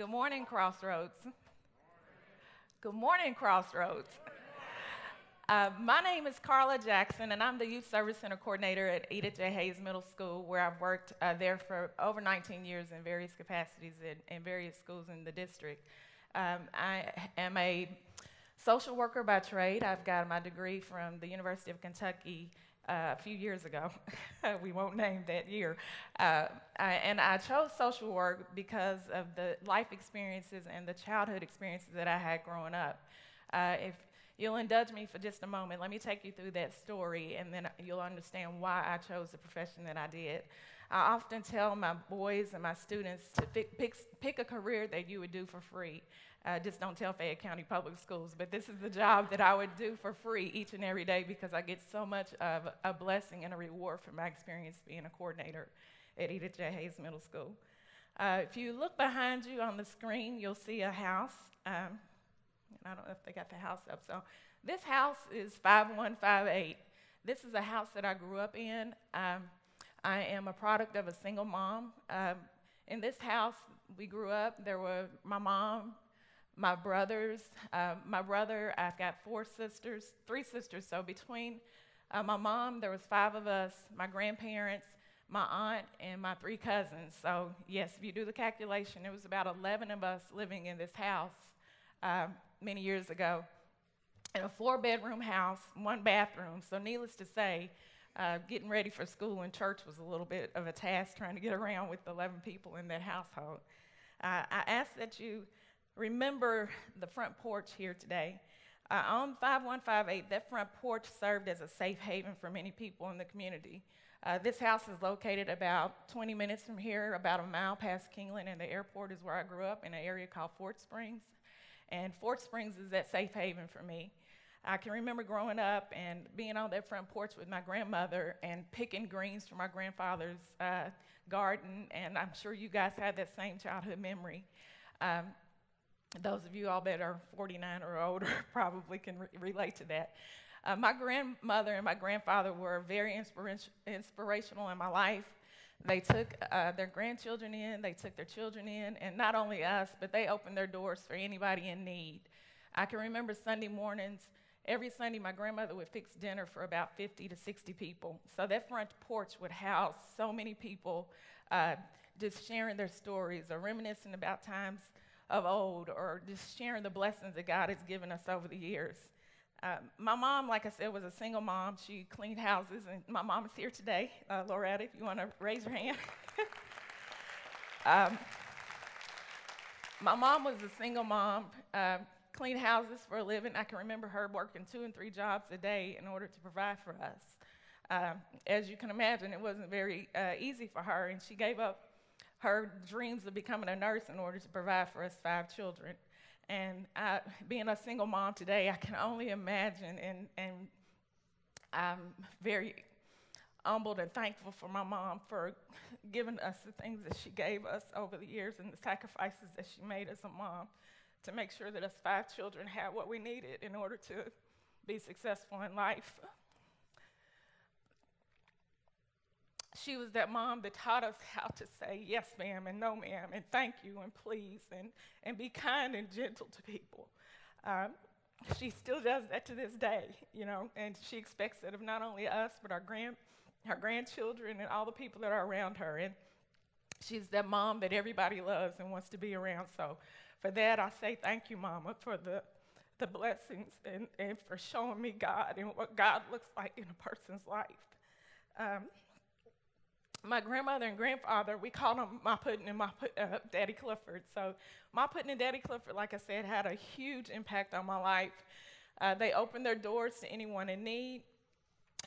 Good morning, Crossroads. Good morning, Crossroads. My name is Carla Jackson, and I'm the Youth Service Center Coordinator at Edith J. Hayes Middle School, where I've worked there for over 19 years in various capacities in various schools in the district. I am a social worker by trade. I've got my degree from the University of Kentucky a few years ago. We won't name that year. And I chose social work because of the life experiences and the childhood experiences that I had growing up. If you'll indulge me for just a moment, let me take you through that story, and then you'll understand why I chose the profession that I did. I often tell my boys and my students to pick a career that you would do for free. Just don't tell Fayette County Public Schools, but this is the job that I would do for free each and every day because I get so much of a blessing and a reward from my experience being a coordinator at Edith J. Hayes Middle School. If you look behind you on the screen, you'll see a house. I don't know if they got the house up. So this house is 5158. This is a house that I grew up in. I am a product of a single mom. In this house, we grew up. There were my mom, my brothers, my brother. I've got three sisters. So between my mom, there was 5 of us, my grandparents, my aunt, and my 3 cousins. So yes, if you do the calculation, it was about 11 of us living in this house many years ago. In a 4-bedroom house, 1 bathroom. So needless to say, getting ready for school and church was a little bit of a task trying to get around with 11 people in that household. I ask that you remember the front porch here today. On 5158, that front porch served as a safe haven for many people in the community. This house is located about 20 minutes from here, about a mile past Kingland, and the airport is where I grew up in an area called Fort Springs. And Fort Springs is that safe haven for me. I can remember growing up and being on that front porch with my grandmother and picking greens from my grandfather's garden, and I'm sure you guys had that same childhood memory. Those of you all that are 49 or older probably can relate to that. My grandmother and my grandfather were very inspirational in my life. They took their grandchildren in, they took their children in, and not only us, but they opened their doors for anybody in need. I can remember Sunday mornings, every Sunday my grandmother would fix dinner for about 50 to 60 people. So that front porch would house so many people just sharing their stories or reminiscing about times of old or just sharing the blessings that God has given us over the years. My mom, like I said, was a single mom. She cleaned houses, and my mom is here today. Loretta, if you want to raise your hand. My mom was a single mom, cleaned houses for a living. I can remember her working 2 and 3 jobs a day in order to provide for us. As you can imagine, it wasn't very easy for her, and she gave up her dreams of becoming a nurse in order to provide for us 5 children. And being a single mom today, I can only imagine, and I'm very humbled and thankful for my mom for giving us the things that she gave us over the years and the sacrifices that she made as a mom to make sure that us 5 children had what we needed in order to be successful in life. She was that mom that taught us how to say yes, ma'am, and no, ma'am, and thank you, and please, and be kind and gentle to people. She still does that to this day, you know, and she expects that of not only us, but her grandchildren and all the people that are around her. And she's that mom that everybody loves and wants to be around. So for that, I say thank you, Mama, for the blessings and for showing me God and what God looks like in a person's life. My grandmother and grandfather, we called them Ma Puddin' and Daddy Clifford. So Ma Puddin' and Daddy Clifford, like I said, had a huge impact on my life. They opened their doors to anyone in need.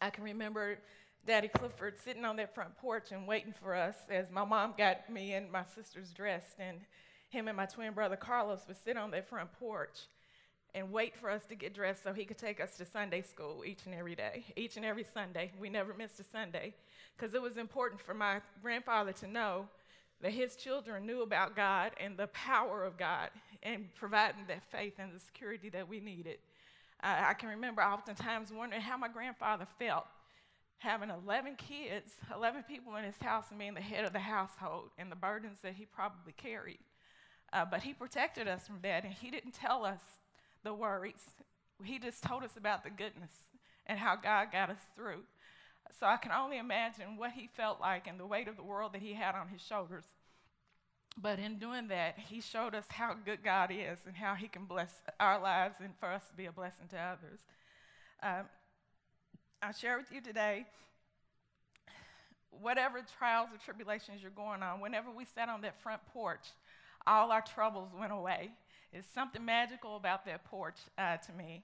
I can remember Daddy Clifford sitting on that front porch and waiting for us as my mom got me and my sisters dressed, and him and my twin brother Carlos would sit on that front porch and wait for us to get dressed so he could take us to Sunday school each and every day, each and every Sunday. We never missed a Sunday because it was important for my grandfather to know that his children knew about God and the power of God and providing that faith and the security that we needed. I can remember oftentimes wondering how my grandfather felt having 11 kids, 11 people in his house and being the head of the household and the burdens that he probably carried. But he protected us from that, and he didn't tell us the worries. He just told us about the goodness and how God got us through. So I can only imagine what he felt like and the weight of the world that he had on his shoulders. But in doing that, he showed us how good God is and how he can bless our lives and for us to be a blessing to others. I share with you today, whatever trials or tribulations you're going on, whenever we sat on that front porch, all our troubles went away. It's something magical about that porch to me.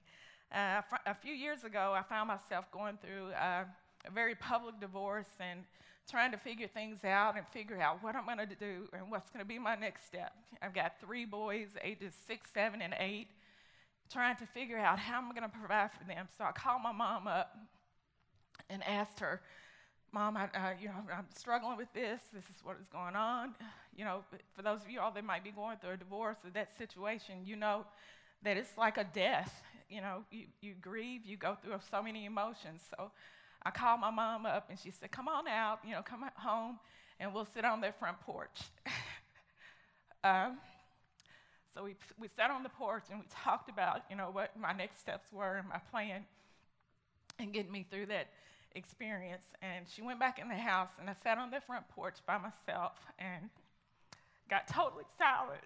A few years ago, I found myself going through a very public divorce and trying to figure things out and figure out what I'm going to do and what's going to be my next step. I've got 3 boys, ages 6, 7, and 8, trying to figure out how I'm going to provide for them. So I called my mom up and asked her, Mom, I'm struggling with this. This is what is going on. You know, for those of you all that might be going through a divorce or that situation, you know that it's like a death. You know, you grieve, you go through so many emotions. So I called my mom up, and she said, come on out, come home, and we'll sit on that front porch. So we sat on the porch, and we talked about, what my next steps were and my plan and getting me through that experience. And she went back in the house, and I sat on that front porch by myself and got totally silent.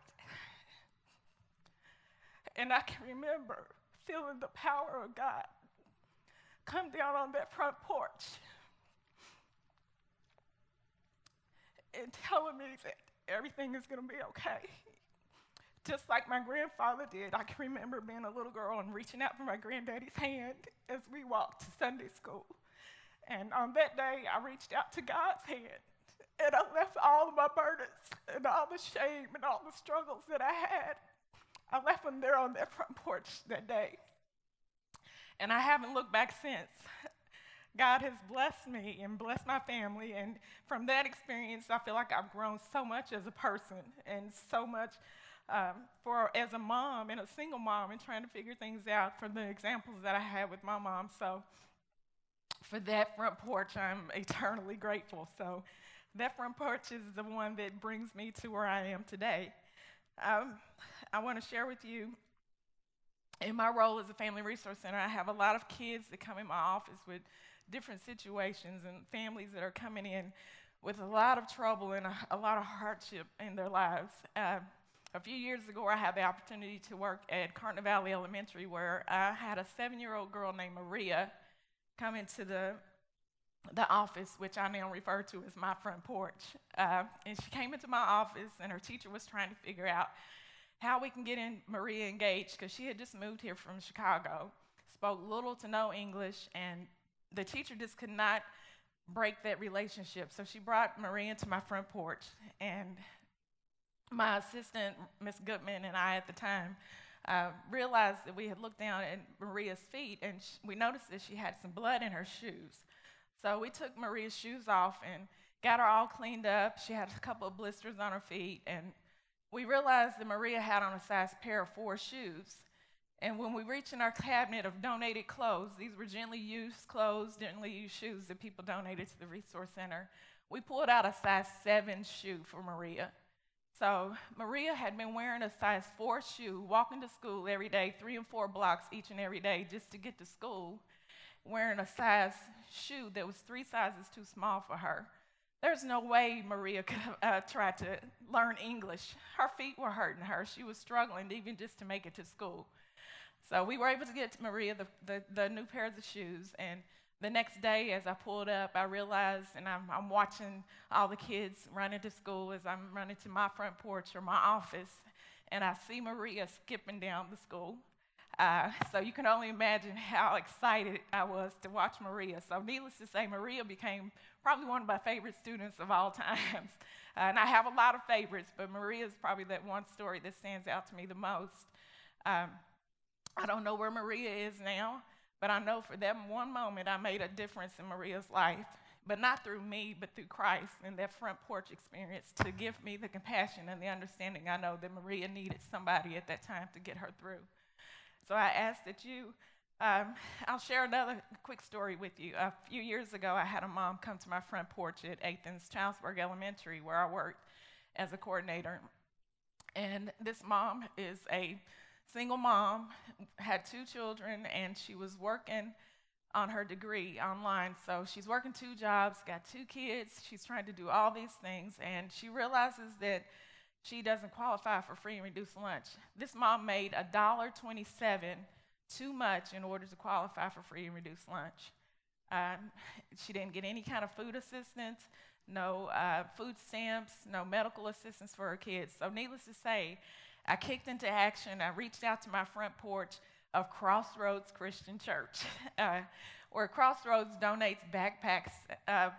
And I can remember feeling the power of God come down on that front porch and telling me that everything is going to be okay. Just like my grandfather did. I can remember being a little girl and reaching out for my granddaddy's hand as we walked to Sunday school. And on that day, I reached out to God's hand, and I left all of my burdens and all the shame and all the struggles that I had. I left them there on that front porch that day. And I haven't looked back since. God has blessed me and blessed my family, and from that experience, I feel like I've grown so much as a person and so much as a mom and a single mom and trying to figure things out from the examples that I had with my mom. So for that front porch, I'm eternally grateful. So that front porch is the one that brings me to where I am today. I want to share with you, in my role as a family resource center, I have a lot of kids that come in my office with different situations and families that are coming in with a lot of trouble and a lot of hardship in their lives. A few years ago, I had the opportunity to work at Carter Valley Elementary, where I had a 7-year-old girl named Maria come into the office, which I now refer to as my front porch. And she came into my office, and her teacher was trying to figure out how we can get Maria engaged, because she had just moved here from Chicago, spoke little to no English, and the teacher just could not break that relationship. So she brought Maria into my front porch, and my assistant, Miss Goodman, and I at the time realized that we had looked down at Maria's feet, and we noticed that she had some blood in her shoes. So we took Maria's shoes off and got her all cleaned up. She had a couple of blisters on her feet, and we realized that Maria had on a size pair of 4 shoes. And when we reached in our cabinet of donated clothes, these were gently used clothes, gently used shoes that people donated to the resource center, we pulled out a size 7 shoe for Maria. So Maria had been wearing a size 4 shoe, walking to school every day, 3 and 4 blocks each and every day just to get to school, wearing a size shoe that was 3 sizes too small for her. There's no way Maria could have tried to learn English. Her feet were hurting her. She was struggling even just to make it to school. So we were able to get to Maria the new pairs of shoes. And the next day, as I pulled up, I realized, and I'm watching all the kids running to school as I'm running to my front porch or my office, and I see Maria skipping down the school. So you can only imagine how excited I was to watch Maria. So needless to say, Maria became probably one of my favorite students of all times. And I have a lot of favorites, but Maria is probably that one story that stands out to me the most. I don't know where Maria is now, but I know for that one moment I made a difference in Maria's life, but not through me, but through Christ and that front porch experience to give me the compassion and the understanding I know that Maria needed somebody at that time to get her through. So I ask that I'll share another quick story with you. A few years ago, I had a mom come to my front porch at Athens Childsburg Elementary, where I worked as a coordinator. And this mom is a single mom, had 2 children, and she was working on her degree online. So she's working 2 jobs, got 2 kids. She's trying to do all these things, and she realizes that she doesn't qualify for free and reduced lunch. This mom made $1.27 too much in order to qualify for free and reduced lunch. She didn't get any kind of food assistance, no food stamps, no medical assistance for her kids. So needless to say, I kicked into action. I reached out to my front porch of Crossroads Christian Church, where Crossroads donates backpacks,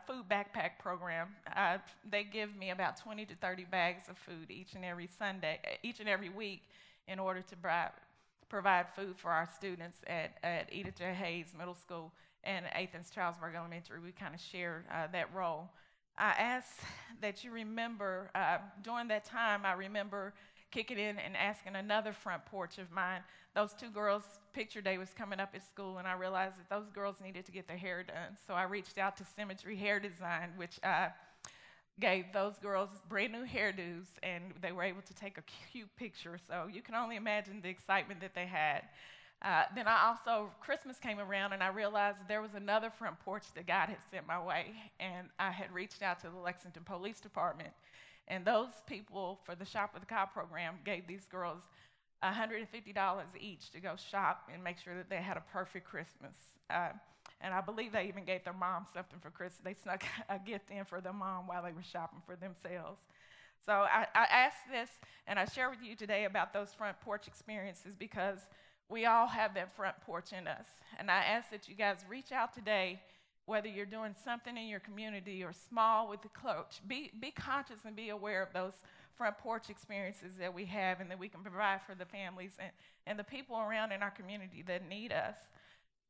food backpack program. They give me about 20 to 30 bags of food each and every week in order to provide food for our students at Edith J. Hayes Middle School and Athens Charlesburg Elementary. We kind of share that role. I ask that you remember, during that time, I remember kicking in and asking another front porch of mine. Those 2 girls' picture day was coming up at school, and I realized that those girls needed to get their hair done. So I reached out to Symmetry Hair Design, which gave those girls brand new hairdos, and they were able to take a cute picture. So you can only imagine the excitement that they had. Then Christmas came around, and I realized there was another front porch that God had sent my way, and I had reached out to the Lexington Police Department. And those people, for the Shop with the Cop program, gave these girls $150 each to go shop and make sure that they had a perfect Christmas. And I believe they even gave their mom something for Christmas. They snuck a gift in for their mom while they were shopping for themselves. So I asked this, and I share with you today about those front porch experiences because we all have that front porch in us. And I ask that you guys reach out today, whether you're doing something in your community or small with the coach. Be conscious and be aware of those front porch experiences that we have and that we can provide for the families and the people around in our community that need us.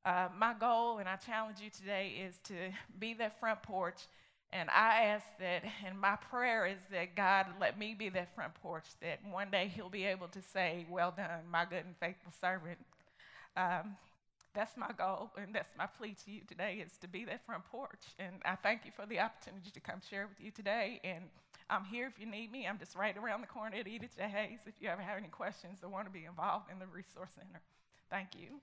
My goal, and I challenge you today, is to be that front porch. And I ask that, and my prayer is that God let me be that front porch, that one day he'll be able to say, well done, my good and faithful servant. That's my goal, and that's my plea to you today, is to be that front porch. And I thank you for the opportunity to come share with you today. And I'm here if you need me. I'm just right around the corner at Edith J. Hayes if you ever have any questions or want to be involved in the Resource Center. Thank you.